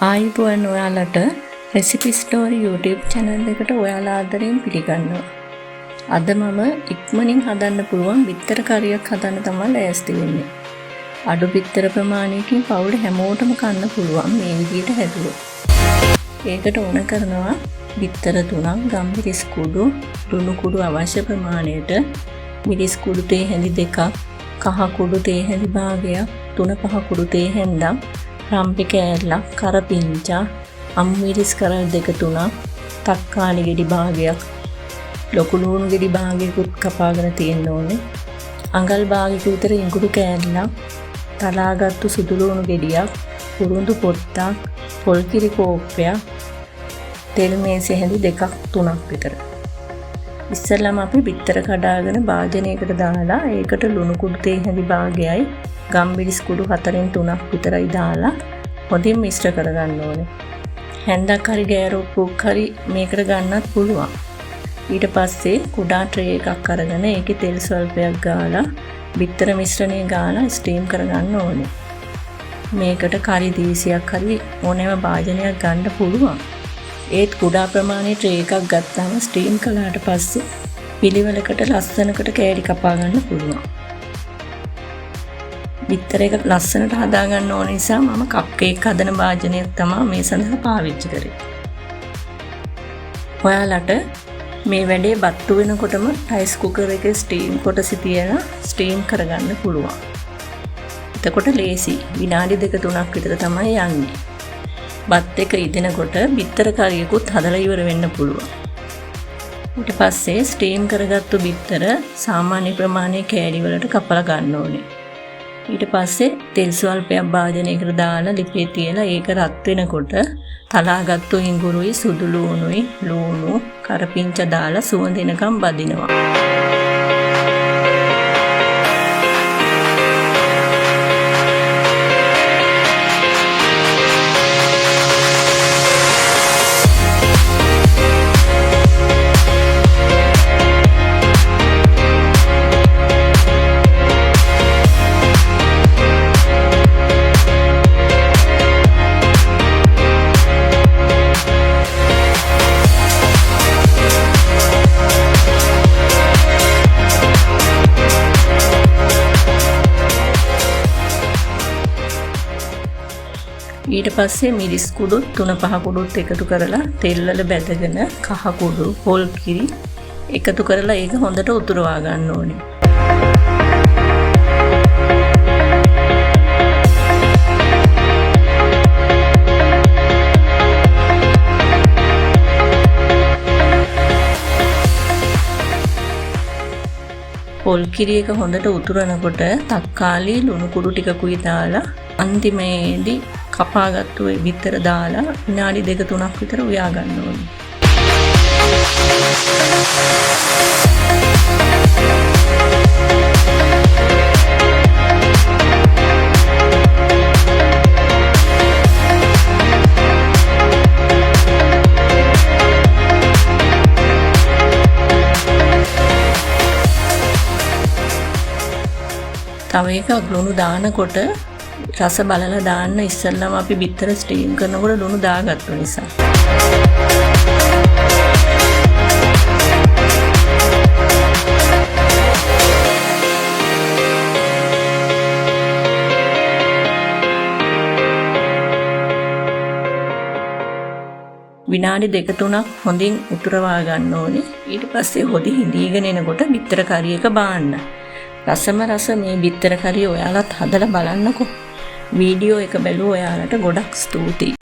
ආයුබෝවන් ඔයාලට recipe story YouTube channel එකට ඔයාලා ආදරයෙන් පිළිගන්නවා. අද මම ඉක්මනින් හදන්න පුළුවන් බිත්තර කරියක් හදන්න තමයි ලෑස්ති වෙන්නේ. අඩු බිත්තර ප්‍රමාණයකින් පවුල හැමෝටම කන්න පුළුවන් මේ විදිහට හැදුවොත්. ඒකට ඕන කරනවා බිත්තර 3ක්, ගම්මිරිස් කුඩු, ලුණු කුඩු අවශ්‍ය ප්‍රමාණයට, මිරිස් කුඩු තේ හැඳි 2ක්, කහ කුඩු තේ හැඳි භාගයක්, 3-5 කුඩු තේ හැන්දක්, රම්පි කෑල්ලක්, කරපිංචා, අම්මිරිස් කරල් 2-3ක්, තක්කාලි ගෙඩි භාගයක්, ලොකු ලුණු ගෙඩි භාගයකුත් කපාගෙන තියෙන්න ඕනේ. අඟල් භාගයක විතර ඉඟුරු කෑල්ලක්, තලාගත්තු සුදු ලුණු ගෙඩියක්, උරුඳු පොත්තක්, පොල් කිරි කෝප්පයක්, තෙල් මේසෙ හැඳි 2-3ක් විතර. ඉස්සෙල්ලාම අපි බිත්තර කඩාගෙන භාජනයකට දාලා ඒකට ලුණු කුඩු තේ හැඳි භාගයයි ගම්මිරිස් කුඩු 4-3ක් විතරයි දාලා හොඳින් මිශ්‍ර කරගන්න ඕනේ. හැන්දක් හරි ගෑරොප්පුවක් හරි මේකට ගන්නත් පුළුවන්. ඊට පස්සේ කුඩා ට්‍රේ එකක් අරගෙන ඒකේ තෙල් ස්වල්පයක් ගාලා බිත්තර මිශ්‍රණය ගාලා ස්ටීම් කරගන්න ඕනේ. මේකට කරි දීසියක් හරි ඕනෑම භාජනයක් ගන්න පුළුවන්. ඒත් කුඩා ප්‍රමාණයේ ට්‍රේ එකක් ගත්තාම ස්ටීම් කළාට පස්සේ පිළිවෙලකට ලස්සනකට කෑලි කපා ගන්න පුළුවන්. බිත්තර එක ලස්සනට හදා ගන්න ඕන නිසා මම කප් කේක් හදන භාජනයක් තමයි මේ සඳහා පාවිච්චි කරේ. ඔයාලට මේ වැඩේ බත්තු වෙනකොටම රයිස් කුකර් එකේ ස්ටීම් කොටසි තියලා ස්ටීම් කරගන්න පුළුවන්. එතකොට ලේසි. විනාඩි 2-3ක් විතර තමයි යන්නේ. බත් එක ඉදෙනකොට බිත්තර කරියකුත් හදලා ඉවර වෙන්න පුළුවන්. ඊට පස්සේ ස්ටීම් කරගත්තු බිත්තර සාමාන්‍ය ප්‍රමාණයේ කෑලි වලට කපලා ගන්න ඕනේ. ඊට පස්සේ තෙල් ස්වල්පයක් භාජනයකට දාලා ලිපේ තියලා ඒක රත් වෙනකොට තලාගත්තු ඉඟුරුයි සුදු ලුණුයි ලුණු කරපිංච දාලා සුවඳිනකම් බදිනවා. ඊට පස්සේ මිරිස් කුඩු 3-5 කුඩුත් එකතු කරලා තෙල් වල බැදගෙන කහ කුඩු පොල් කිරි එකතු කරලා ඒක හොඳට උතුරවා ගන්න ඕනේ. පොල් කිරි එක හොඳට උතුරනකොට තක්කාලි ලුණු කුඩු ටිකකුයි දාලා අන්තිමේදී කපාගත්තු බිත්තර දාලා විනාඩි 2-3ක් විතර උයා ගන්න ඕනේ. තව එකක් ලුණු දානකොට රස බලලා දාන්න. ඉස්සෙල්ලාම අපි බිත්තර ස්ටීම් කරනකොට ලුණු දාගත්තු නිසා. විනාඩි 2-3ක් හොඳින් උතුරවා ගන්න ඕනේ. ඊට පස්සේ හොදි හිඳීගෙන එනකොට බිත්තර කරිය එක බාන්න. රසම රස මේ බිත්තර කරිය ඔයාලත් හදලා බලන්නකෝ. වීඩියෝ එක බැලුව ඔයාලට ගොඩක් ස්තුතියි.